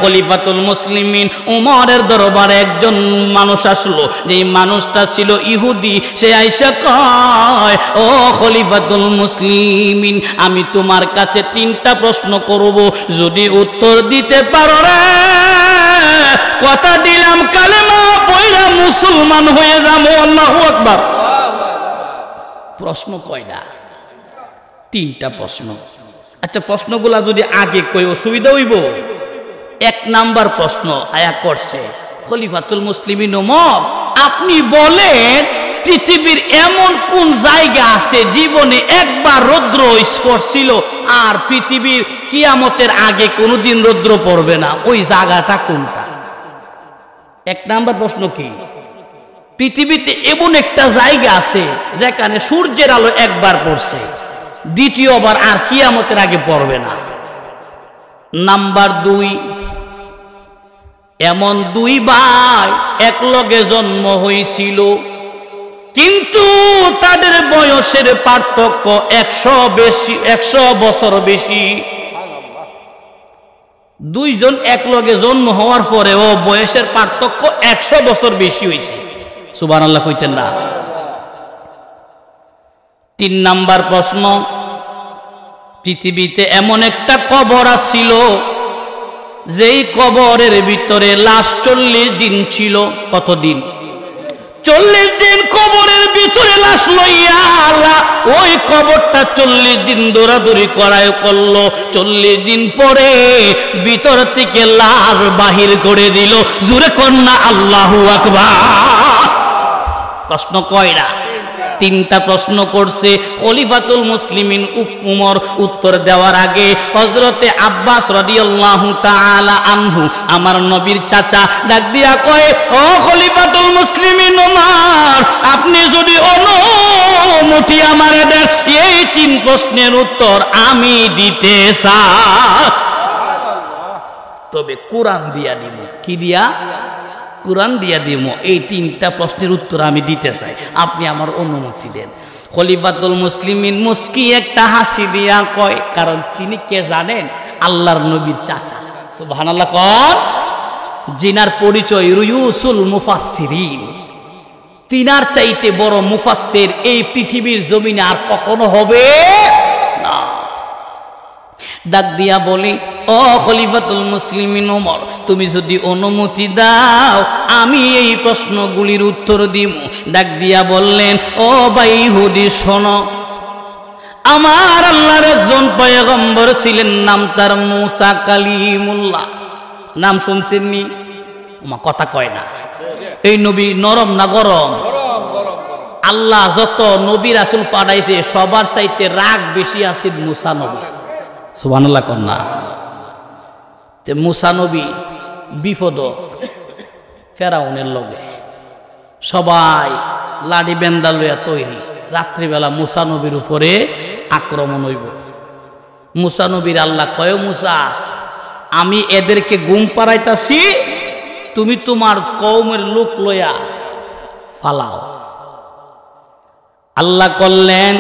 খলিফাতুল মুসলিমিন উমরের দরবারে একজন মানুষ আসলো, যেই মানুষটা ছিল ইহুদি। সে আইসা কয়, ও খলিফাতুল মুসলিমিন, আমি তোমার কাছে 3টা প্রশ্ন করব, যদি উত্তর দিতে পারো রে কথা দিলাম কালেমা পয়রা মুসলমান হয়ে যাবো। আল্লাহু আকবার। প্রশ্ন কয়টা? 3টা প্রশ্ন। আচ্ছা, প্রশ্নগুলা যদি আগে কই অসুবিধা হইব? 1 নাম্বার প্রশ্ন আয়া করছে, খলিফাতুল মুসলিমিন ওমর, আপনি বলেন পৃথিবীর এমন কোন জায়গা আছে জীবনে একবার রৌদ্র স্পর্শ ছিল আর পৃথিবীর কিয়ামতের আগে কোনোদিন রৌদ্র পড়বে না, ওই জায়গাটা কোনটা? 1 নাম্বার প্রশ্ন কি? পৃথিবীতে এমন একটা জায়গা আছে যেখানে সূর্যের আলো একবার পড়ছে, দ্বিতীয়বার আর কিয়ামতের আগে পড়বে না। নাম্বার 2, এমন 2 ভাই একলগে জন্ম হয়েছিল, কিন্তু তাদের বয়সের পার্থক্য 100 বছর বেশি। 2 জন একলগে জন্ম হওয়ার পরেও বয়সের পার্থক্য 100 বছর বেশি হয়েছে। সুবহানাল্লাহ কইতেন না? 3 নাম্বার প্রশ্ন, পৃথিবীতে এমন একটা কবর ছিল যেই কবরের ভিতরে লাশ 40 দিন ছিল। কতদিন? 40 দিন কবরের ভিতরে লাশ লইয়া ওই কবরটা 40 দিন দৌড়াদৌড়ি করায় করলো। 40 দিন পরে ভিতর থেকে লাশ বাহির করে দিল। জোরে কন্যা আল্লাহু আকবার। প্রশ্ন কয়টা? 3টা প্রশ্ন করছে খলিফাতুল মুসলিমিন উমর। উত্তর দেওয়ার আগে হযরতে আব্বাস রাদিয়াল্লাহু তাআলা আনহু, আমার নবীর চাচা, ডাক দিয়া কয়, ও খলিফাতুল মুসলিমিন উমর, আপনি যদি অনুমতি আমারে দেন, এই 3 প্রশ্নের উত্তর আমি দিতে চাই, তবে কোরআন দিয়া দিব। কি দিয়া? কোরআন দিয়া দিব। এই 3টা প্রশ্নের উত্তর আমি দিতে চাই, আপনি আমার অনুমতি দেন। খলিফাতুল মুসলিমিন মুস্কি একটা হাসি দিয়া কয়, কারণ তিনি কে জানেন? আল্লাহর নবীর চাচা। সুবহানাল্লাহ কর। জিনার পরিচয় রুয়ুসুল মুফাসসিরিন। তিনার চাইতে বড় মুফাসসির এই পৃথিবীর জমিনে আর কখনো হবে না। ডাক দিয়া বলে, ও খলিফাতুল মুসলিমিন ওমর, তুমি যদি অনুমতি দাও আমি এই প্রশ্নগুলির উত্তর দিব। ডাক দিয়া বললেন, ও ভাই ইহুদি শোনো, আমার আল্লাহর একজন পয়গম্বর ছিলেন, নাম তার মুসা কালিমুল্লাহ। নাম শুনছেন নি? কথা কয় না। এই নবী নরম না গরম? আল্লাহ যত নবী রাসূল পাঠাইছে সবার চাইতে রাগ বেশি আছে মুসা নবী। সুবহানাল্লাহ কন্যা। তে মুসা নবী বিপদ ফেরাউনের লগে, সবাই লাডি বেন্দা লইয়া তৈরি। রাত্রিবেলা মুসা নবীর উপরে আক্রমণ হইব। মুসা নবীর আল্লাহ কয়, মুসা, আমি এদেরকে ঘুম পাড়াইতাছি, তুমি তোমার কওমের লোক লইয়া ফালাও। আল্লাহ করলেন,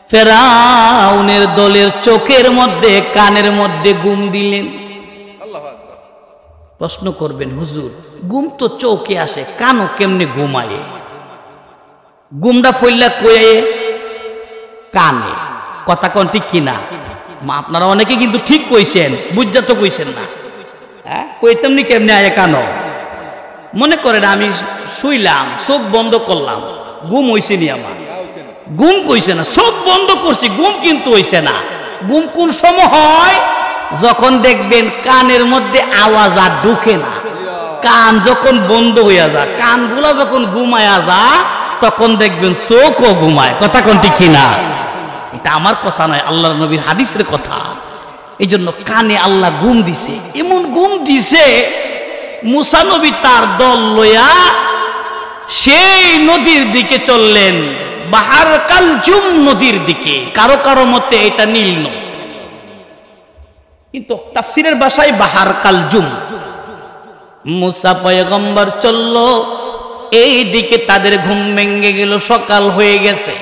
ফেরাউনের দলের চোখের মধ্যে কানের মধ্যে ঘুম দিলেন। প্রশ্ন করবেন, হুজুর, ঘুম তো চোখে আসে, কানও কেমনে ঘুমায়? ঘুমটা ফইল্লা কয়ে কানে। কথা কোন ঠিক কিনা? আপনারা অনেকে কিন্তু ঠিক কইছেন, বুঝা তো কইছেন না। হ্যাঁ, কইতাম নি কেমনে আয় কানো? মনে করেন আমি শুইলাম, চোখ বন্ধ করলাম, ঘুম হইছে নি আমার? ঘুম কইছে না, চোখ বন্ধ করছি, ঘুম কিন্তু হইছে না। ঘুম কোন সময় হয়? যখন দেখবেন কানের মধ্যে আওয়াজ আর ঢুকে না, কান যখন বন্ধ হইয়া যায়, কানগুলা যখন ঘুমায়া যায়, তখন দেখবেন চোখও ঘুমায়। কথা কোন ঠিক কিনা? এটা আমার কথা নয়, আল্লাহর নবীর হাদিসের কথা। এই জন্য কানে আল্লাহ ঘুম দিছে, এমন ঘুম দিছে মুসা নবী তার দল লইয়া সেই নদীর দিকে চললেন, বাহার কালজুম নদীর দিকে। কারো কারো মতে এটা নীল নদ, কিন্তু তাফসীরের ভাষায় বাহার কালজুম। মুসা পয়গম্বর চলল এই দিকে তাদের ঘুম ভেঙে গেল, সকাল হয়ে গেছে।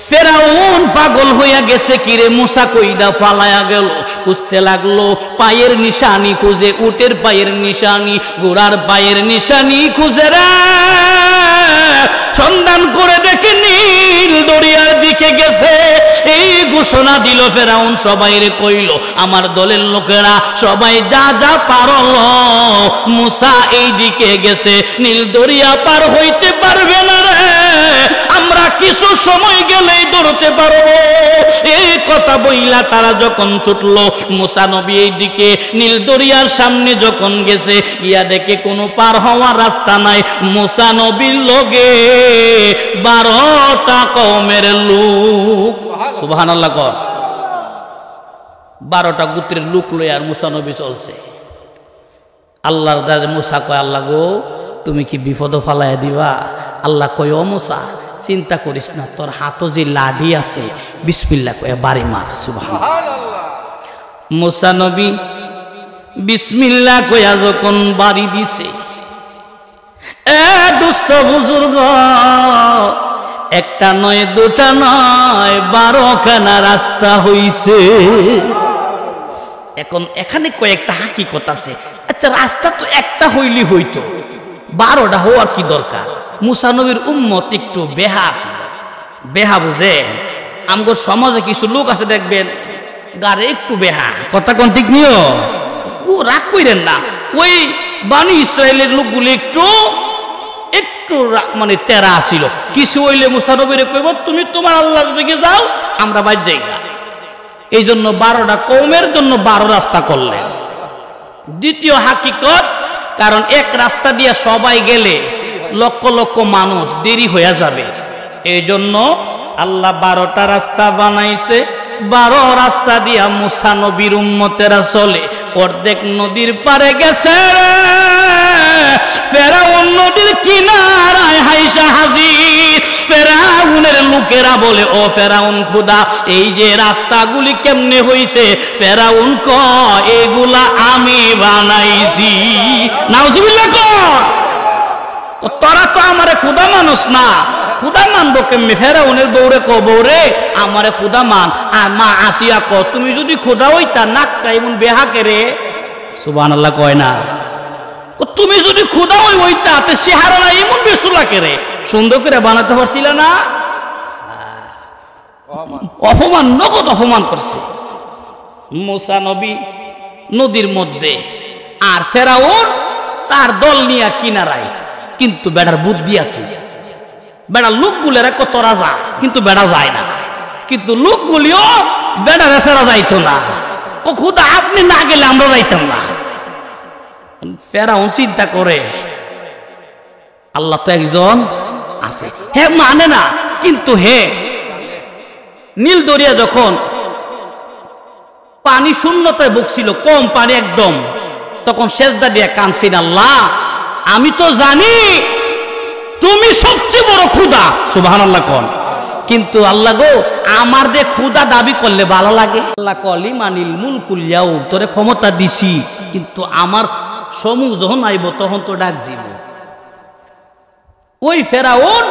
ফেরাউন পাগল হইয়া গেছে, কিরে মুসা কইদা পালায়া গেল। খুঁজতে লাগলো, পায়ের নিশানি খুঁজে, উটের পায়ের নিশানি, ঘোড়ার পায়ের নিশানি খুঁজে রে সন্ধান করে দেখে নীল দরিয়ার দিকে গেছে। এই ঘোষণা দিল ফেরাউন, সবাই রে কইল, আমার দলের লোকেরা সবাই যা যা পারল, মুসা এই দিকে গেছে, নীল দরিয়া পার হইতে পারবে না রে, আমরা কিছু সময় গেলেই ধরতে পারবো। এই কথা বইলা তারা যখন ছুটল, মুসা নবী এই দিকে নীল দরিয়ার সামনে যখন গেছে, ইয়া দেখে কোনো পার হওয়ার রাস্তা নাই। মুসা নবীর লগে 12টা কওমের লোক, সুবহানাল্লাহ কর, 12টা গোত্রের লোক লইয়া আর মুসা নবী চলছে। আল্লাহর দারে মুসা কয়, আল্লাহ গো তুমি কি বিপদ ফালাইয়া দিবা? আল্লাহ কয়, ও মুসা চিন্তা করিস না, তোর হাতও যে লাঠি আছে, বিসমিল্লাহ কয়ে বাড়ি মার। সুবহানাল্লাহ। মুসা নবী বিসমিল্লাহ কয়া যখন বাড়ি দিছে, এ দুস্থ বুজুর্গ, একটা নয় দুটা নয় 12খানা রাস্তা হইছে। এখন এখানে কয়েকটা হাকিকত আছে। আচ্ছা, রাস্তা তো একটা হইলি হইতো, 12টা হওয়ার কি দরকার? মুসা নবীর উম্মত একটু বেহা আছে, বেহা বুঝে। আমগো সমাজে কিছু লোক আছে দেখবেন গারে একটু বেহা, কথা কোন ঠিক নিও, ও রাগ কইরেন না। ওই বানি ইসরায়েলের লোকগুলো একটু একটু মানে তেরা আসিল, কিছু হইলে মুসা নবীরে কইব, তুমি তোমার আল্লাহর দিকে যাও, আমরা বাইর যাইগা। এই জন্য 12টা কওমের জন্য 12 রাস্তা করলেন। দ্বিতীয় হাকিকত, কারণ এক রাস্তা দিয়ে সবাই গেলে লক্ষ লক্ষ মানুষ দেরি হয়ে যাবে, এই জন্য আল্লাহ 12টা রাস্তা বানাইছে। 12 রাস্তা দিয়া মুসা নবীর উম্মতেরা চলে। অর্ধেক নদীর পারে গেছে, ফেরাউন নদীর কিনারায় হাইসা হাজির। ফেরাউনের লোকেরা বলে, ও ফেরাউন খোদা, এই যে রাস্তাগুলি কেমনে হইছে? ফেরাউন কয়, এগুলা আমি বানাইছি। নাউজুবিল্লাহ কর, তোরা তো আমারে খোদা মানুষ না, খুদা মানবো কেমনে? ফেরাউনের বউরে ক, বউরে আমারে খুদা মান। আর মা আসিয়া ক, তুমি যদি খুদা হইতা নাকটা এমন বেহাকে রে, সুবহানাল্লাহ কয় না, তুমি যদি খুদা হইতা তে চেহারা এমন বেসুলাকে রে, সুন্দর করে বানাতে পারছিল না? অপমান, নগদ অপমান করছে মুসা নবী নদীর মধ্যে, আর ফেরাউন তার দল নিয়ে কিনারায়। কিন্তু বেড়ার বুদ্ধি আছে, বেড়ার লোকগুলোরা কত রাজা, কিন্তু বেড়া যায় না। কিন্তু লোকগুলিও বেড়ার এছাড়া যাইতো না, ও খুদা আপনি না গেলে আমরা যাইতাম না। ফেরাউন চিন্তা করে, আল্লাহ তো একজন আছে, হে মানে না। কিন্তু হে নীল দরিয়া যখন পানি শূন্যতায় বকছিল, কম পানি একদম, তখন সেজদা দিয়া কাঁদছেন, আল্লাহ আমি তো জানি তুমি সবচেয়ে বড় খুদা, সুবহানাল্লাহ কোন। কিন্তু আল্লাহ গো, আমার যে খুদা দাবি করলে ভালো লাগে। আল্লাহ কলি মানিল মুলকুল ইয়াউম, তোরে ক্ষমতা দিছি, কিন্তু আমার সমূহ যখন আইব তখন তো ডাক দিব। ওই ফেরাউন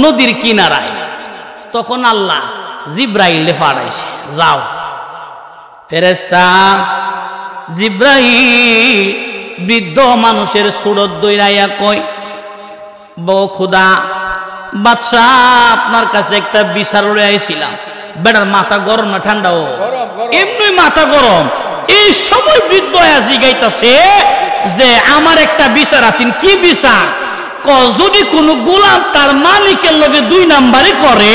নদীর কিনারায়, তখন আল্লাহ জিব্রাইলে পাঠাইছে, যাও। ফেরেশতা জিব্রাইল বৃদ্ধ মানুষের সুরত দইরাইয়া কয়, বউ খুদা বাদশাহ আপনার কাছে একটা বিচার লয়ে আইছিলাম। বেটার মাথা গরম না ঠান্ডা? ও এমনি মাথা গরম। এই সময় বৃদ্ধ জিগাইতাছে যে আমার একটা বিচার আছেন। কি বিচার? যদি কোনো গোলাম তার মালিকের লগে 2 নাম্বারই করে,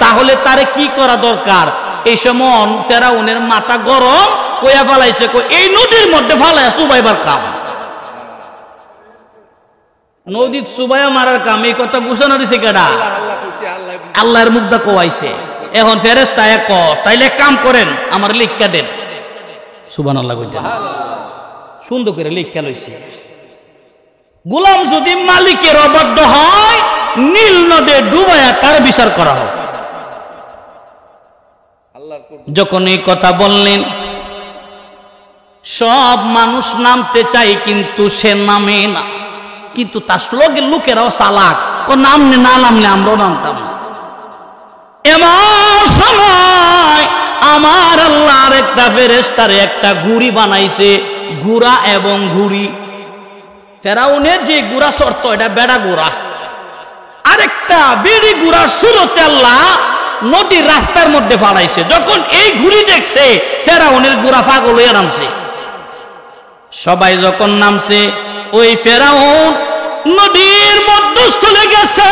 তাহলে তারে কি করা দরকার? এই সময় ফেরাউনের মাথা গরম কইয়া ফেলাইছে, এই নদীর মধ্যে ফালাইয়া চুবাইবার কাম। নদীর চুবাইয়া মারার কাম, এই কথা ঘোষণা দিছে কেডা? আল্লাহর মুখদা কোয়াইছে। এখন ফেরেশতা এক, তাইলে এক কাম করেন, আমার লিখা দেন। সুবহানাল্লাহ কইতেন, সুন্দর করে লিখা লইছে। গোলাম যদি মালিকের অবাধ্য হয়, নীল নদে ডুবাইয়া তার বিচার করা হোক। যখন এই কথা বললেন, সব মানুষ নামতে চাই কিন্তু সে নামে না। কিন্তু তার লগের লোকেরাও চালাক, নামলে না নামলে আমরাও নামতাম না। এমন সময় আমার আল্লাহর একটা ফেরেশতারে একটা ঘুড়ি বানাইছে, গুড়া এবং ঘুড়ি। ফেরাউনের যে গুড়া শর্ত এটা বেড়া গুড়া, আরেকটা বেড়ি গুড়ার সুরতে আল্লাহ নদীর রাস্তার মধ্যে ফালাইছে। যখন এই ঘুড়ি দেখছে ফেরাউনের গুড়া পাগল হয়ে নামছে। সবাই যখন নামছে ওই ফেরাউন নদীর মধ্যস্থলে গেছে,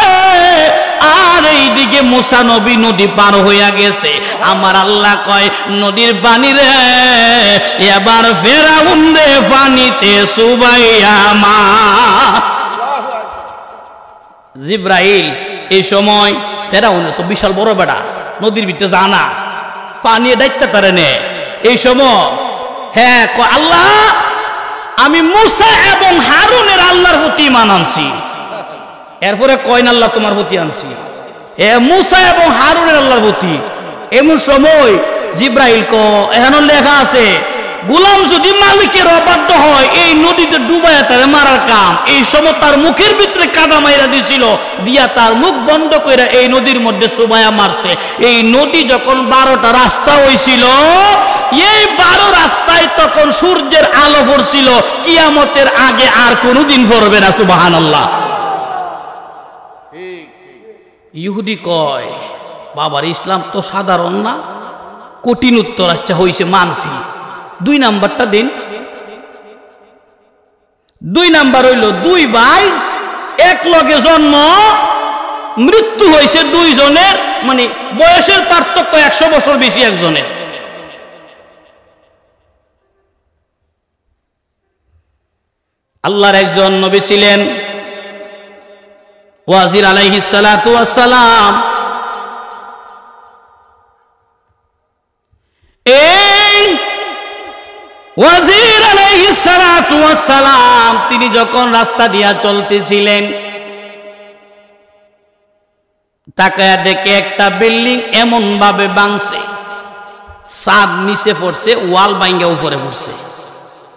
আর এইদিকে মুসা নবী নদী পার হইয়া গেছে। আমার আল্লাহ কয় নদীর পানি রে এবার ফেরাউন রে পানিতে সুবাইয়া মা। জিব্রাইল এই সময় ফেরাউনের তো বিশাল বড় বেড়া, নদীর ভিতরে জানা পানি দায়িত্ব পারে নে। এই সময় হ্যাঁ আল্লাহ আমি মুসা এবং হারুনের আল্লাহর প্রতি ঈমান আনছি। এরপরে কয়ন আল্লাহ তোমার প্রতি আনছি, এ মুসা এবং হারুনের আল্লাহর প্রতি। এমন সময় জিব্রাইল এখানে লেখা আছে গোলাম যদি মালিকের অবাধ্য হয় এই নদীতে ডুবাইয়া তারে মারার কাম। এই সময় তার মুখের ভিতরে কাদা মাইরা দিছিল, দিয়া তার মুখ বন্ধ করে এই নদীর মধ্যে সুবাইয়া মারছে। এই নদী যখন 12টা রাস্তা হয়েছিল, এই 12 রাস্তায় তখন সূর্যের আলো পড়ছিল, কিয়ামতের আগে আর কোনোদিন পড়বে না। সুবহানাল্লাহ। ইহুদি কয় বাবার ইসলাম তো সাধারণ না, কঠিন উত্তর। আচ্ছা হইছে মানছি, 2 নাম্বারটা দিন। 2 নাম্বার হইল 2 ভাই এক লগে জন্ম, মৃত্যু হয়েছে 2 জনের, মানে বয়সের পার্থক্য 100 বছর বেশি একজনের। আল্লাহর একজন নবী ছিলেন ওয়াজির আলাইহিস সালাতু ওয়াস সালাম। ওয়াজির আলাইহিস সালাতু ওয়াস সালাম তিনি যখন রাস্তা দিয়া চলতেছিলেন, তাকায়া দেখে একটা বিল্ডিং এমন ভাবে ভাঙছে, ছাদ নিচে পড়ছে, ওয়াল ভাঙ্গে উপরে পড়ছে।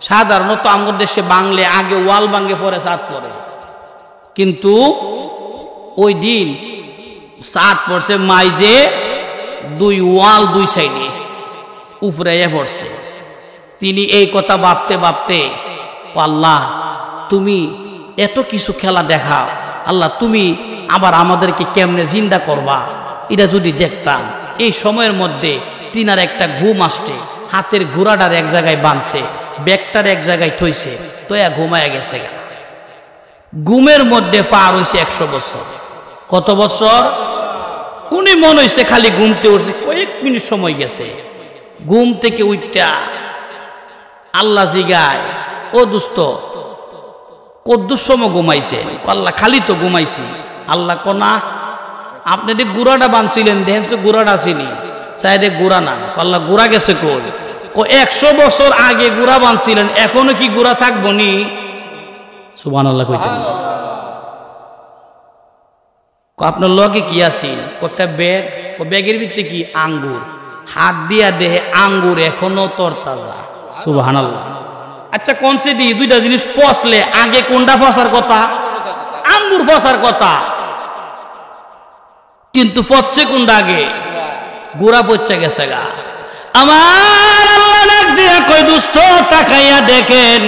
সাধারণত আমাদের দেশে বাংলে আগে ওয়াল ভাঙ্গে পড়ে ছাদ পড়ে, কিন্তু ওই দিন ছাদ পড়ছে মাইজে 2 ওয়াল 2 সাইডে উপরে পড়ছে। তিনি এই কথা ভাবতে ভাবতে আল্লাহ তুমি এত কিছু খেলা দেখাও, আল্লাহ তুমি আবার আমাদেরকে কেমনে জিন্দা করবা, এটা যদি দেখতাম। এই সময়ের মধ্যে তিনার একটা ঘুম আসছে, হাতের ঘোড়াটার এক জায়গায় বাঁধছে, ব্যাগটার এক জায়গায় থইছে, তো ঘুমায় গেছে। ঘুমের মধ্যে পার হয়েছে 100 বছর। কত বছর? উনি মনে হয়েছে খালি ঘুমতে উঠছে, কয়েক মিনিট সময় গেছে। ঘুম থেকে উঠটা আল্লাহ জিগায়, ও দোস্ত কদ্দুর সময় ঘুমাইছে? আল্লাহ খালি তো ঘুমাইছি। আল্লাহ কনা আপনি যে গুড়াটা বাঁধছিলেন দেখেন তো গুড়াটা আসেনি, চাইদে গুড়া না। আল্লাহ গুড়া গেছে কই? 100 বছর আগে গুড়া বাঁধছিলেন, এখনো কি গুড়া থাকবো নি? সুবহানাল্লাহ কইতেন। আপনার লগে কি আছে? একটা ব্যাগ, ও ব্যাগের ভিতরে কি? আঙ্গুর। হাত দিয়া দেহে আঙ্গুর এখনো তরতাজা। সুবহানাল্লাহ। আচ্ছা কোনসে দি 2টা জিনিস ফসলে আগে কোনটা ফসার কথা? আঙ্গুর ফসার কথা, কিন্তু ফসছে কোনটা আগে? গুড়া পচে গেছে গা। আমার আল্লাহ ডাক দিয়া কই দোস্ত তাকাইয়া দেখেন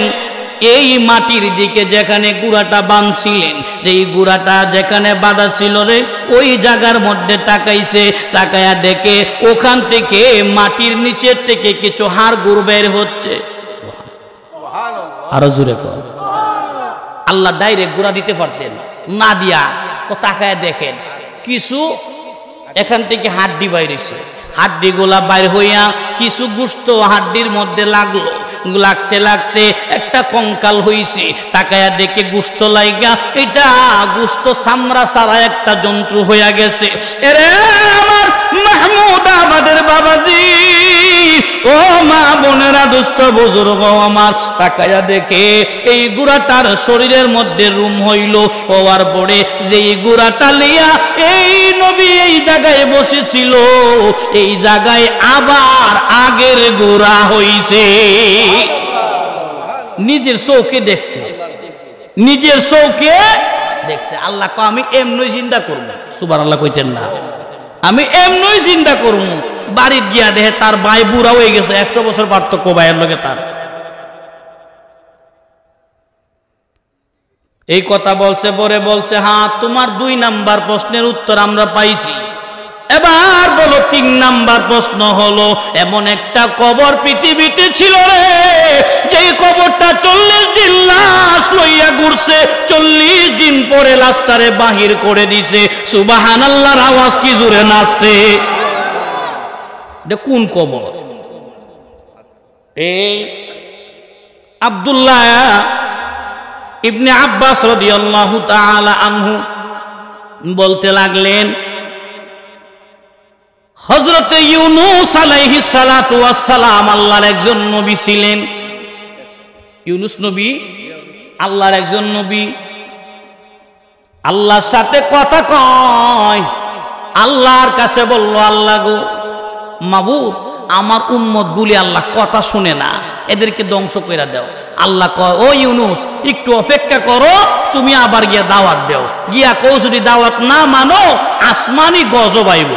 এই মাটির দিকে যেখানে গুড়াটা বাঁধছিলেন, যেই গুড়াটা যেখানে বাঁধা ছিল রে, ওই জায়গার মধ্যে তাকাইছে, তাকায়া দেখে ওখান থেকে মাটির নিচের থেকে কিছু হাড় গুড় বের হচ্ছে। আরো জোরে কর। আল্লাহ ডাইরেক্ট গুড়া দিতে পারতেন, না দিয়া ও তাকায়া দেখেন কিছু এখান থেকে হাড্ডি বাইর হয়েছে। হাড্ডি গুলা বাইর হইয়া কিছু গোশত হাড্ডির মধ্যে লাগলো, লাগতে লাগতে একটা কঙ্কাল হইছে। তাকায়া দেখে গোশত লাইগা এটা গোশত চামড়া ছাড়া একটা যন্ত্র হইয়া গেছে। এরে আমার মাহমুদাবাদের বাবাজি, ও মা বোনেরা, দুস্থ বুজুর্গ আমার, তাকায়া দেখে এই গুড়াটার শরীরের মধ্যে রুম হইল। হওয়ার পরে যেই গুড়াটা লিয়া এই নবী এই জায়গায় বসেছিল, এই জায়গায় আবার আগের গুড়া হইছে। নিজের চোখে দেখছে, নিজের চৌকে দেখছে। আল্লাহ কয় আমি এমনি চিন্তা করবো, সুবহানাল্লাহ কইতেন না, আমি এমনি চিন্তা করবো। বাড়ির গিয়া দেখে তার ভাই বুড়া হয়ে গেছে, 100 বছর পার্থক্য ভাইয়ের লগে তার। এই কথা বলছে, পরে বলছে হ্যাঁ তোমার 2 নাম্বার প্রশ্নের উত্তর আমরা পাইছি, এবার বলো 3 নাম্বার প্রশ্ন হলো, এমন একটা কবর পৃথিবীতে ছিল রে, যেই কবরটা 40 দিন লাশ লইয়া ঘুরছে, 40 দিন পরে লাশটারে বাহির করে দিছে। সুবহানাল্লাহর আওয়াজ কি জোরে নাচতে। কোন কবর? এই আব্দুল্লাহ ইবনে আব্বাস রাদিয়াল্লাহু তাআলা আনহু বলতে লাগলেন, হযরতে ইউনূস আলাইহিস সালাতু ওয়াস সালাম আল্লাহর একজন নবী ছিলেন। ইউনূস নবী আল্লাহর একজন নবী, আল্লাহর সাথে কথা কয়। আল্লাহর কাছে বলল, আল্লাহ গো মাবুদ, আমার উম্মত গুলি আল্লাহ কথা শুনে না, এদেরকে ধ্বংস করে দাও। আল্লাহ কয়, ও ইউনূস একটু অপেক্ষা করো, তুমি আবার গিয়া দাওয়াত দাও, গিয়া কও যদি দাওয়াত না মানো আসমানি গজব আইব।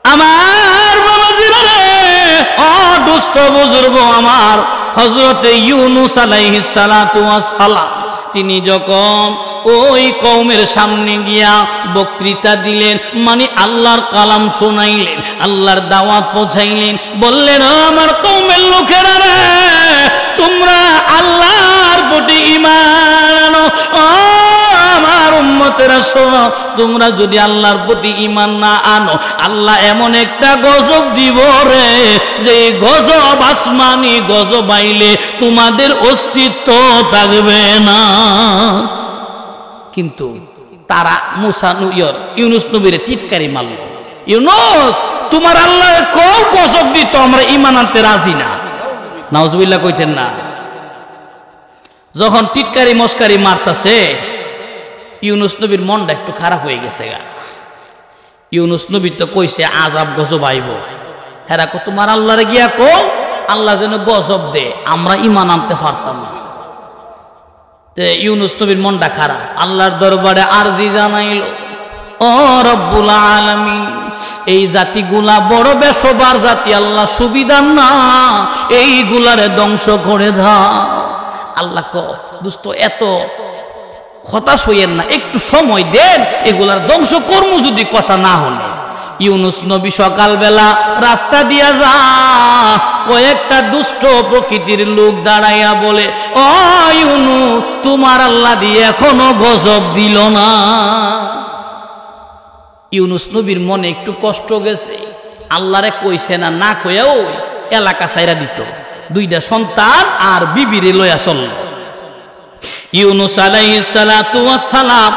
আমার বাবাজিরা রে, ও দুষ্ট বুজুর্গ আমার, হযরতে ইউনূস আলাইহিস সালাতু ওয়াস সালাম তিনি যখন ওই কওমের সামনে গিয়া বক্তৃতা দিলেন, মানে আল্লাহর কালাম শোনাইলেন, আল্লাহর দাওয়াত পৌঁছাইলেন, বললেন আমার কওমের লোকেরা রে, তোমরা আল্লাহর প্রতি ঈমান আনো। আমার উম্মতেরা শোনো, তোমরা যদি আল্লাহর প্রতি ঈমান না আনো, আল্লাহ এমন একটা গজব দিব রে, যে গজব আসমানি গজব আইলে তোমাদের অস্তিত্ব থাকবে না। কিন্তু তারা মুসা ইউনূস নবীরে টিটকারি মারল, ইউনূস তোমার আল্লাহ কোন গজব দিত, আমরা ঈমান আনতে রাজি না। নাউজুবিল্লাহ কইতেন না। যখন টিটকারি মস্কারি মারতাছে, ইউনূস নবীর মনটা একটু খারাপ হয়ে গেছে গা। ইউনূস নবী তো কইছে আযাব গজব আইব, হেরা কো তোমার আল্লাহরে গিয়া কো আল্লাহ যেন গজব দে, আমরা ঈমান আনতে পারতাম না। ইউনূস নবীর মনটা খারাপ, আল্লাহর দরবারে আরজি জানাইল, ও রব্বুল আলামিন, এই জাতিগুলা বড় বেশবার জাতি, আল্লাহ সুবিধা না, এইগুলারে ধ্বংস করে দাও। আল্লাহ ক দোস্ত এত হতাশ হইয়েন না, একটু সময় দেন, এগুলার ধ্বংস কর্ম যদি কথা না হলে। ইউনূস নবী সকালবেলা রাস্তা দিয়া যা, কয়েকটা দুষ্ট প্রকৃতির লোক দাঁড়াইয়া বলে, ও ইউনূস তোমার আল্লাহ দিয়ে এখনো গজব দিল না। ইউনূস নবীর মনে একটু কষ্ট গেছে, আল্লাহরে কইছে না, না কইয়াও এলাকা ছাইরা দিত, 2টা সন্তান আর বিবিরে লইয়া চলল। ইউনূস আলাইহিস সালাতু ওয়াস সালাম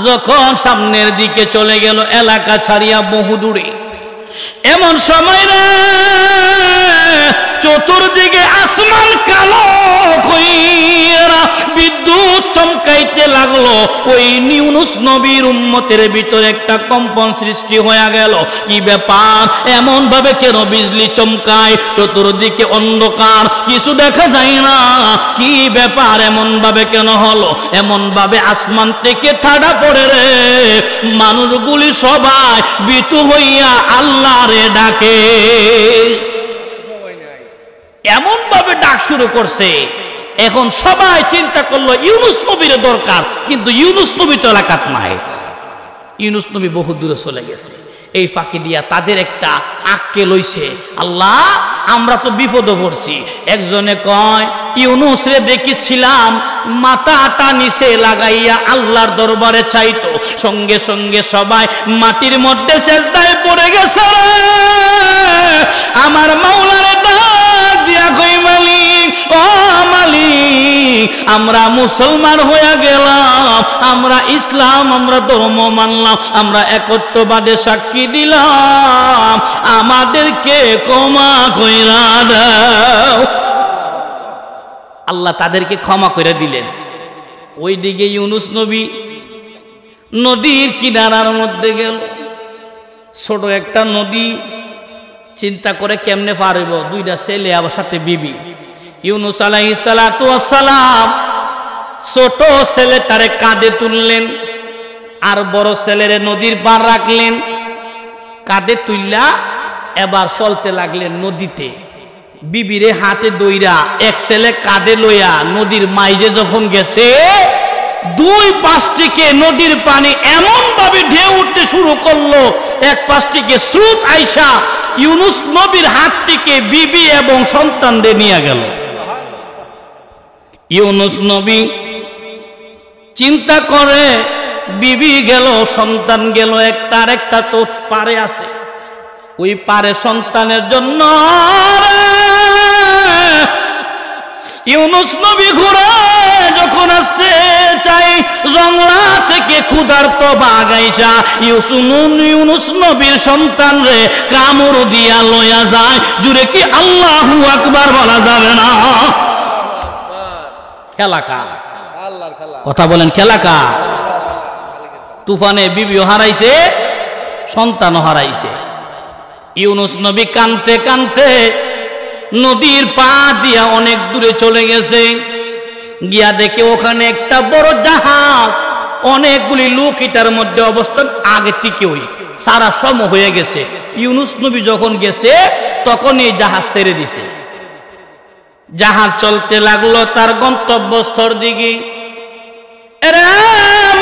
যখন সামনের দিকে চলে গেল, এলাকা ছাড়িয়া বহু দূরে, এমন সময় রে চতুর্দিকে আসমান কালো কইরা বিদ্যুৎ চমকাইতে লাগলো। ওই ইউনূস নবীর উম্মতের ভিতরে একটা কম্পন সৃষ্টি হয়ে গেল। কি ব্যাপার, এমন ভাবে কেন বিজলি চমকায়, চতুর্দিকে অন্ধকার, কিছু দেখা যায় না, কি ব্যাপার, এমন ভাবে কেন হলো? এমন ভাবে আসমান থেকে ঠাডা পড়ে রে, মানুষগুলি সবাই বিতু হইয়া আল্লাহরে ডাকে। এমন ভাবে ডাক শুরু করছে, এখন সবাই চিন্তা করলো ইউনূস নবীর দরকার, কিন্তু ইউনূস নবী তো এলাকাত নাই, ইউনূস নবী বহু দূরে চলে গেছে। এই ফাঁকি দিয়া তাদের একটা আক্কে লইছে, আল্লাহ আমরা তো বিপদে পড়ছি। একজনে কয় ইউনূস রে দেখেছিলাম মাথাটা নিচে লাগাইয়া আল্লাহর দরবারে চাইতো, সঙ্গে সঙ্গে সবাই মাটির মধ্যে সেজদায় পড়ে গেছে রে। আমার মাওলারে ডাক দিয়া কই, মালিক ও মালিক, আমরা মুসলমান হয়ে গেলাম, আমরা ইসলাম, আমরা ধর্ম মানলাম, আমরা একত্ববাদে সাক্ষী দিলাম, আমাদেরকে ক্ষমা কইরা দাও। আল্লাহ তাদেরকে ক্ষমা করে দিলেন। ওইদিকে ইউনূস নবী নদীর কিনারার মধ্যে গেল, ছোট একটা নদী, চিন্তা করে কেমনে পারব, 2টা ছেলে আবার সাথে বিবি। ইউনূস আলাইহিস সালাতু ওয়াস সালাম ছোট ছেলেটারে কাঁধে তুললেন, আর বড় ছেলেরে নদীর পার রাখলেন, কাঁধে তুললা এবার চলতে লাগলেন নদীতে। বিবিরে হাতে দইরা এক ছেলে কাঁধে লইয়া নদীর মাইজে যখন গেছে, দুই পাশ থেকে নদীর পানি এমন ভাবে ঢেউ উঠতে শুরু করলো, এক পাশ থেকে স্রোত আইসা ইউনুস নবীর হাত থেকে বিবি এবং সন্তানদের নিয়ে গেল। ইউনুস নবী চিন্তা করে, বিবি গেল, সন্তান গেল, একটা আরেকটা তো পারে আছে, ওই পারে সন্তানের জন্য ইউনুস নবী ঘুরে যখন আসতে চাই, জংলা থেকে ক্ষুধার্ত বাঘ আইসা ইউনুস নবীর সন্তান রে কামড় দিয়া লইয়া যায়। জুড়ে কি আল্লাহু আকবার বলা যাবে না? খেলা কার? কথা বলেন, খেলা কার? তুফানে বিবিও হারাইছে, সন্তানও হারাইছে। ইউনুস নবী কানতে কানতে নদীর পা দিয়া অনেক দূরে চলে গেছে, গিয়া দেখে ওখানে একটা বড় জাহাজ, অনেকগুলি লোক এটার মধ্যে অবস্থান, আগে থেকে ওই সারা সম হয়ে গেছে। ইউনুস নবী যখন গেছে তখন এই জাহাজ ছেড়ে দিছে, জাহাজ চলতে লাগলো তার গন্তব্যস্থল দিকে। এরা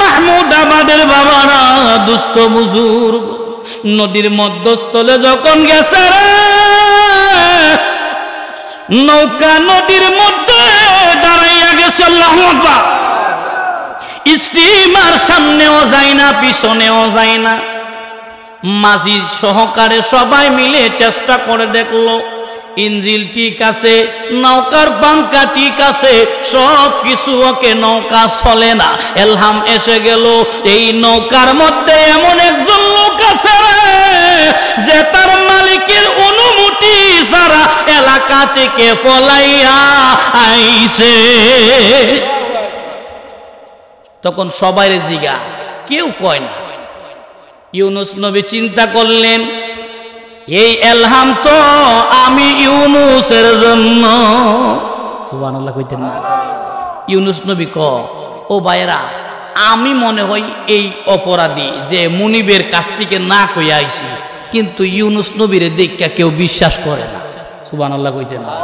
মাহমুদাবাদের বাবারা, দুস্থ বুজুর্গ, নদীর মধ্যস্থলে যখন গেছে রে, নৌকা নদীর মধ্যে দাঁড়াইয়া গেছে। আল্লাহু আকবার। স্টিমার সামনেও যায় না, পিছনেও যায় না। মাঝি সহকারে সবাই মিলে চেষ্টা করে দেখলো, ইঞ্জিল ঠিক আছে, নৌকার পাঙ্কা ঠিক আছে, সব কিছু ওকে, নৌকা চলে না। এলহাম এসে গেল, এই নৌকার মধ্যে এমন একজন লোক আছে রে, যে তার মালিকের অনুমতি ছাড়া এলাকা থেকে পলাইয়া আইছে। তখন সবাই জিগা, কেউ কয় না। ইউনুস নবী চিন্তা করলেন, এই এলহাম তো আমি ইউনুসের জন্য। সুবহানাল্লাহ কইতেন না? ইউনুস নবী ও ভাইরা, আমি মনে হয় এই অপরাধী যে মুনিবের কাছ থেকে না কইয়া আইছি, কিন্তু ইউনুস নবীরে দেখা কেউ বিশ্বাস করে না। সুবহানাল্লাহ কইতেন না?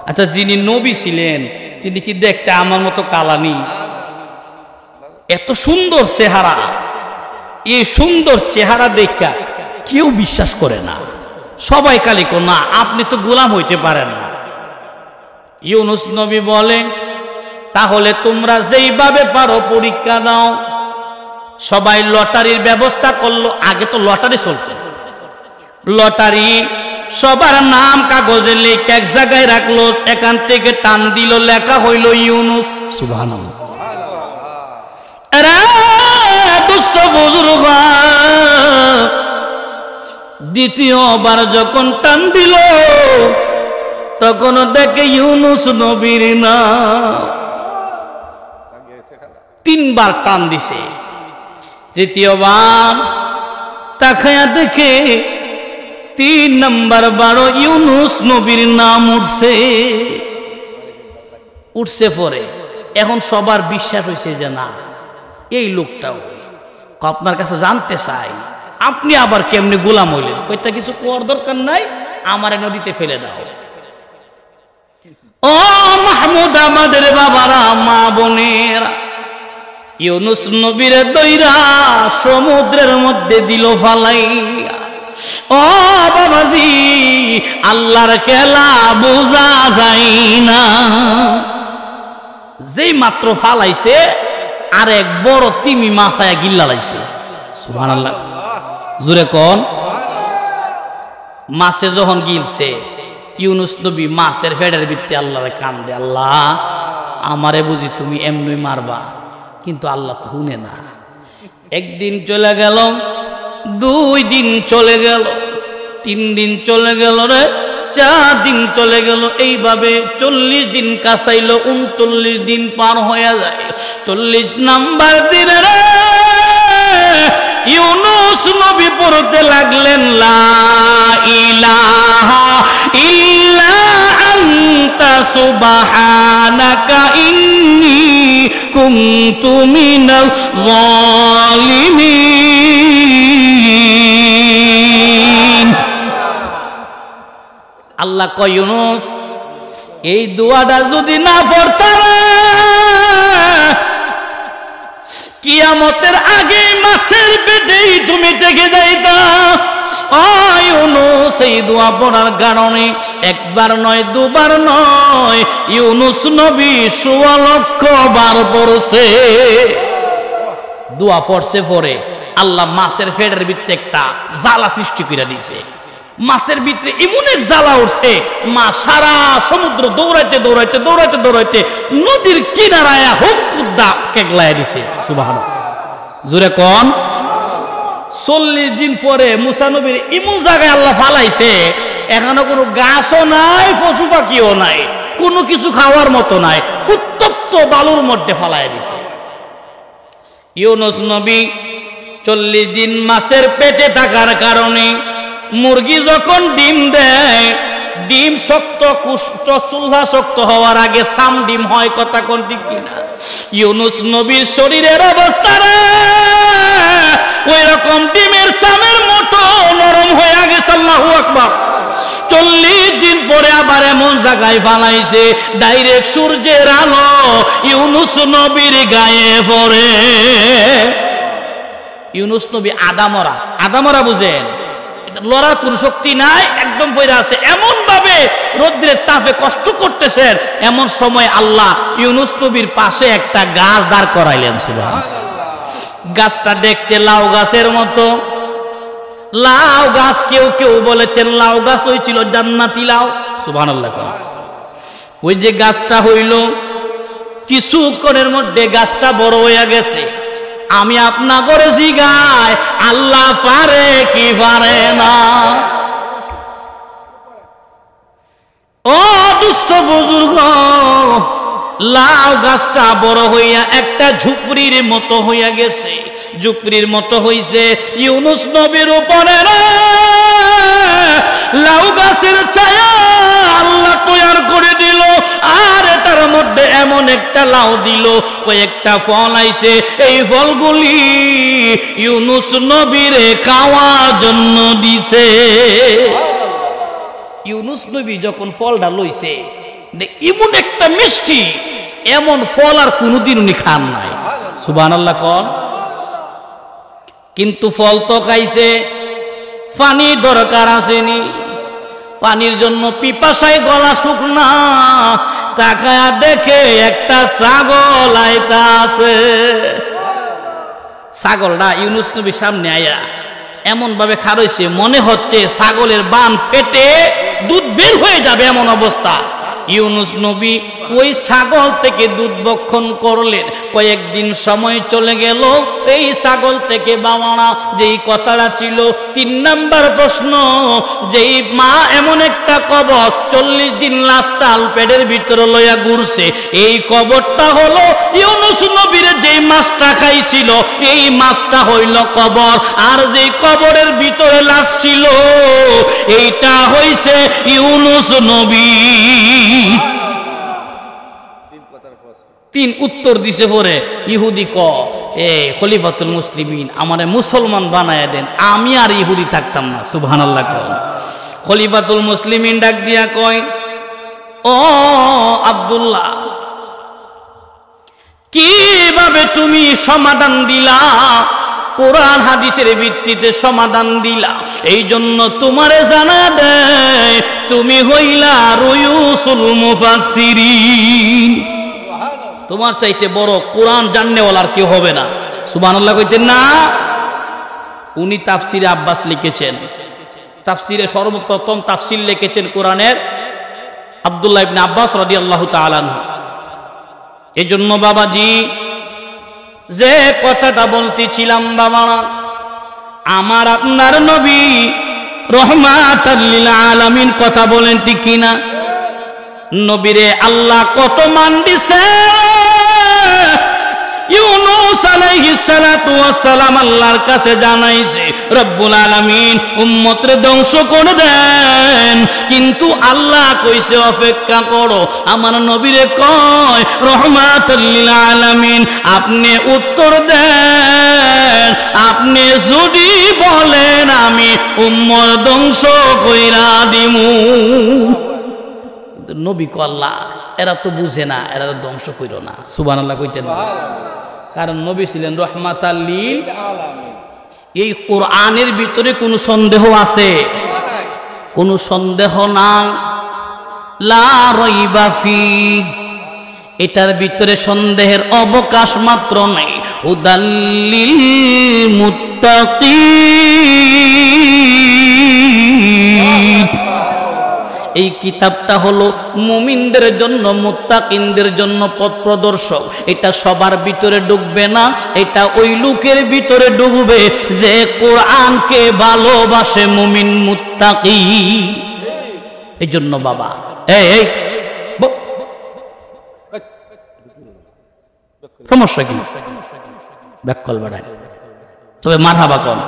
আচ্ছা, যিনি নবী ছিলেন তিনি কি দেখতে আমার মতো কালানি? এত সুন্দর চেহারা, এই সুন্দর চেহারা দেখা কেউ বিশ্বাস করে না। সবাই খালি না, আপনি তো গোলাম হইতে পারেন না। ইউনুস নবী বলে, তাহলে তোমরা যেইভাবে পারো পরীক্ষা দাও। সবাই লটারির ব্যবস্থা করলো। আগে তো লটারি চলতো, লটারি সবার নাম কাগজে লিখে এক জায়গায় রাখলো, এখান থেকে টান দিল, লেখা হইল ইউনুস। সুবহানাল্লাহ। দুষ্ট বুজুর্গ দ্বিতীয়বার যখন টান দিল, তখন দেখে ইউনুস নবীর নাম। তিনবার টান দিছে, তৃতীয়বার তাকায়া দেখে 3 নম্বর বারো ইউনুস নবীর নাম উঠছে পরে। এখন সবার বিশ্বাস হয়েছে যে না, এই লোকটাও। আপনার কাছে জানতে চাই, আপনি আবার কেমনে গোলাম হইলেন? কইটা কিছু করার দরকার নাই, আমারে নদীতে ফেলে দাও। ও মাহমুদ, আমাদের বাবারা, মা বোনেরা, ইউনুস নবীর দইরা সমুদ্রের মধ্যে দিল ফালাইয়া। ও বাবাজি, আল্লাহর খেলা বোঝা যায় না। যেই মাত্র ফালাইছে, আর এক বড় তিমি মাছায়া গিল্লা লাইছে। সুবহানাল্লাহ, জোরে কোন। মাছে যখন গিলছে, ইউনুস নবী মাছের ফেডের ভিত্তি আল্লাহরে কান্দে, আল্লাহ আমারে বুঝি তুমি এমনি মারবা, কিন্তু আল্লাহ তো শুনে না। একদিন চলে গেল, 2 দিন চলে গেল, 3 দিন চলে গেল রে, 4 দিন চলে গেল। এইভাবে 40 দিন কাছাইল, 39 দিন পার হয়ে যায়। 40 নাম্বার দিন রে ইউনুস নবী পড়তে লাগলেন, লা ইলাহা ইল্লা আনতা সুবহানাকা ইন্নী কুনতু মিনাল যালিমিন। আল্লাহ কয় ইউনূস এই দোয়াটা যদি না পড়তারা কিয়ামতের আগে মাছের পেটেই তুমি থেকে যাইতা। ইউনূস এই দোয়া পড়ার কারণে একবার নয় দুবার নয় ইউনূস নবী ১৬ লক্ষ বার পড়ছে। দোয়া পড়ছে পরে আল্লাহ মাছের পেটের ভিতরে একটা জ্বালা সৃষ্টি করে দিয়েছে। মাছের ভিতরে এমন এক জ্বালা উঠছে, মা সারা সমুদ্র দৌড়াইতে দৌড়াইতে দৌড়াইতে দৌড়াইতে নদীর কিনারায় হুকুদ্দা কেগলায় দিছে। সুবহানাল্লাহ, জোরে কোন। ৪০ দিন পরে মুসা নবীর এমন জায়গায় আল্লাহ ফালাইছে, এখানে কোনো গাছও নাই, পশু পাখিও নাই, কোনো কিছু খাওয়ার মতো নাই, উত্তপ্ত বালুর মধ্যে ফালাই দিছে। ইউনূস নবী ৪০ দিন মাছের পেটে থাকার কারণে মুরগি যখন ডিম দেয়, ডিম শক্ত চুল্লা শক্ত হওয়ার আগে সাম ডিম হয়, কথা কোন ঠিক কিনা? ইউনূস নবীর শরীরের অবস্থা ওই রকম ডিমের চামের মতো নরম হয়ে গেছে। আল্লাহু আকবার। ৪০ দিন পরে আবার এমন জায়গায় ফালাইছে ডাইরেক্ট সূর্যের আলো ইউনূস নবীর গায়ে পড়ে। ইউনূস নবী আদামরা, আদামরা বুঝেন, লড়ার কোন শক্তি নাই, একদম পড়ে আছে, এমন ভাবে রৌদ্রের তাপে কষ্ট করতেছেন। এমন সময় আল্লাহ ইউনূস নবীর পাশে একটা গাছ দাঁড় করাইলেন। সুবহানাল্লাহ। গাছটা দেখতে লাউ গাছের মতো। লাউ গাছ, কেউ কেউ বলেছেন লাউ গাছ হয়েছিল জান্নাতি লাউ। সুবহানাল্লাহ। ওই যে গাছটা হইল কিছুক্ষণের মধ্যে গাছটা বড় হয়ে গেছে। আমি আপনা করেছি গায় আল্লাহ পারে কি পারে না? ও দুস্থ বুজুর্গ, লাউ গাছটা বড় হইয়া একটা ঝুপড়ির মতো হইয়া গেছে। ঝুপড়ির মতো হইছে ইউনূস নবীর উপরে লাউ গাছের ছায়া আল্লাহ তৈয়ার করে দিল। আর এটার মধ্যে এমন একটা লাউ দিল, কয়েকটা ফল আইছে। এই ফলগুলি ইউনূস নবীরে খাওয়ার জন্য দিছে। ইউনূস নবী যখন ফলটা লইছে, এমন একটা মিষ্টি, এমন ফল আর কোনোদিন উনি খান নাই। সুবহানাল্লাহ কোন। কিন্তু ফল তো খাইছে, পানি দরকার আসেনি। পানির জন্য পিপাসায় গলা শুকনা, তাকায়া দেখে একটা ছাগল আইতা আছে। ছাগলটা ইউনূস নবীর সামনে আয়া এমন ভাবে খারইছে, মনে হচ্ছে ছাগলের বান ফেটে দুধ বের হয়ে যাবে, এমন অবস্থা। ইউনূস নবী ওই ছাগল থেকে দুধ ভক্ষণ করলেন। কয়েকদিন সময় চলে গেল, এই ছাগল থেকে বাবানা যেই কথাটা ছিল ৩ নাম্বার প্রশ্ন, যেই মা এমন একটা কবর ৪০ দিন লাশটা পেটের ভিতরে লইয়া ঘুরছে, এই কবরটা হলো ইউনূস নবীর যেই মাছটা খাইছিল, এই মাছটা হইল কবর। আর যেই কবরের ভিতরে লাশ ছিল, এইটা হইছে ইউনূস নবী। ৩ উত্তর দিছে পরে ইহুদি ক এ খলিফাতুল মুসলিমিন আমারে মুসলমান বানায়া দেন, আমি আর ইহুদি থাকতাম না। সুবহানাল্লাহ। খলিফাতুল মুসলিমিন ডাক দিয়া কয়, ও আব্দুল্লাহ, কিভাবে তুমি সমাধান দিলা? কোরআন হাদিসের ভিত্তিতে সমাধান দিলা, এই জন্য তোমারে জানা দেয় তুমি হইলা রুয়ুসুল মুফাসসিরিন। তোমার চাইতে বড় কোরআন জাননেওয়ালার কেউ হবে না। সুবহানাল্লাহ কইতেন না? উনি তাফসিরে আব্বাস লিখেছেন। তাফসিরে সর্বপ্রথম তাফসির লিখেছেন কোরআনের আব্দুল্লাহ ইবনে আব্বাস রাদিয়াল্লাহু তাআলা আনহু। এজন্য বাবাজি, যে কথাটা বলতেছিলাম বাবা, আমার আপনার নবী রহমাতাল লিল আলামিন কথা বলেন ঠিক কিনা? নবীরে আল্লাহ কত মান দিছে, ইউনূস আলাইহিস সালাতু ওয়াস সালাম আল্লাহর কাছে জানাইছে রব্বুল আলামিন উম্মতরে ধ্বংস করে দেন, কিন্তু আল্লাহ কইছে অপেক্ষা করো, আমার নবীরে কয় রহমাতুল লিল আলামিন আপনি উত্তর দেন, আপনি যদি বলেন আমি উম্মত ধ্বংস কইরা দিমু। নবী কো আল্লাহ এরা তো বুঝে না, এরা ধ্বংস কইরো না, সুবহানাল্লাহ কইতেন না, কারণ নবী ছিলেন রাহমাতাল লিল আলামিন। এই কোরআনের ভিতরে কোনো সন্দেহ আছে? কোনো সন্দেহ নাই, লা রাইবা ফি, এটার ভিতরে সন্দেহের অবকাশ মাত্র নাই। হুদাল্লিল মুত্তাকিন, এই কিতাবটা হলো মুমিনদের জন্য, মুত্তাকিনদের জন্য পথ প্রদর্শক। এটা সবার ভিতরে ঢুকবে না, এটা ওই লোকের ভিতরে ঢুকবে যে কোরআনকে ভালোবাসে, মুমিন মুত্তাকি। এই জন্য বাবা এই সমস্যা কি ব্যাকল বাড়ায়, তবে মারহাবা কোন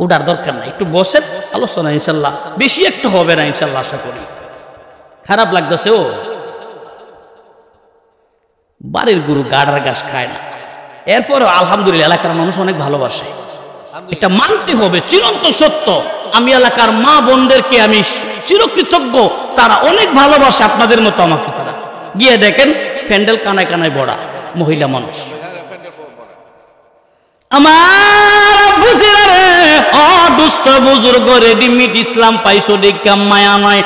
ওটার দরকার নাই, একটু বসেন আলোচনা ইনশাল্লাহ, বেশি একটু হবে না ইনশাল্লাহ, আশা করি। খারাপ লাগতেছে ও বাড়ির গরু গাড়ার ঘাস খায় না, এরপরে আলহামদুলিল্লাহ এলাকার মানুষ অনেক ভালোবাসে, এটা মানতে হবে, চিরন্ত সত্য। আমি এলাকার মা বোনদেরকে আমি চিরকৃতজ্ঞ, তারা অনেক ভালোবাসে আপনাদের মতো আমাকে। তারা গিয়ে দেখেন প্যান্ডেল কানায় কানায় ভরা, মহিলা মানুষ। আমার বুঝিরা রে, ও দুস্থ বুজুর্গ রেডিমেড ইসলাম পাইছো দেখা মায়া নাই।